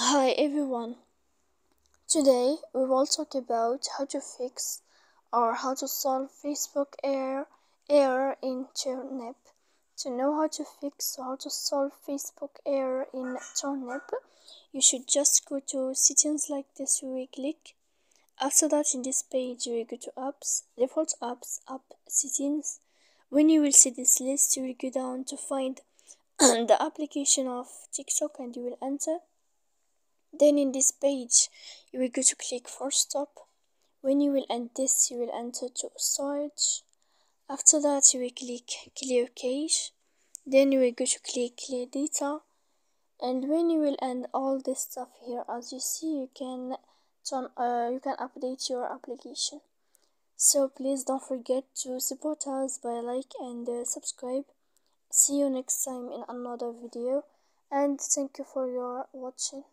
Hi everyone. Today we will talk about how to fix or how to solve Facebook error in Turnip. To know how to fix or how to solve Facebook error in Turnip, you should just go to settings like this. We will click. After that, in this page you will go to apps, default apps, app settings. When you will see this list, you will go down to find the application of TikTok and you will enter. Then in this page you will go to click for stop. When you will end this, you will enter to storage. After that you will click clear cache. Then you will go to click clear data, and when you will end all this stuff here, as you see, you can update your application. So please don't forget to support us by like and subscribe. See you next time in another video, and thank you for your watching.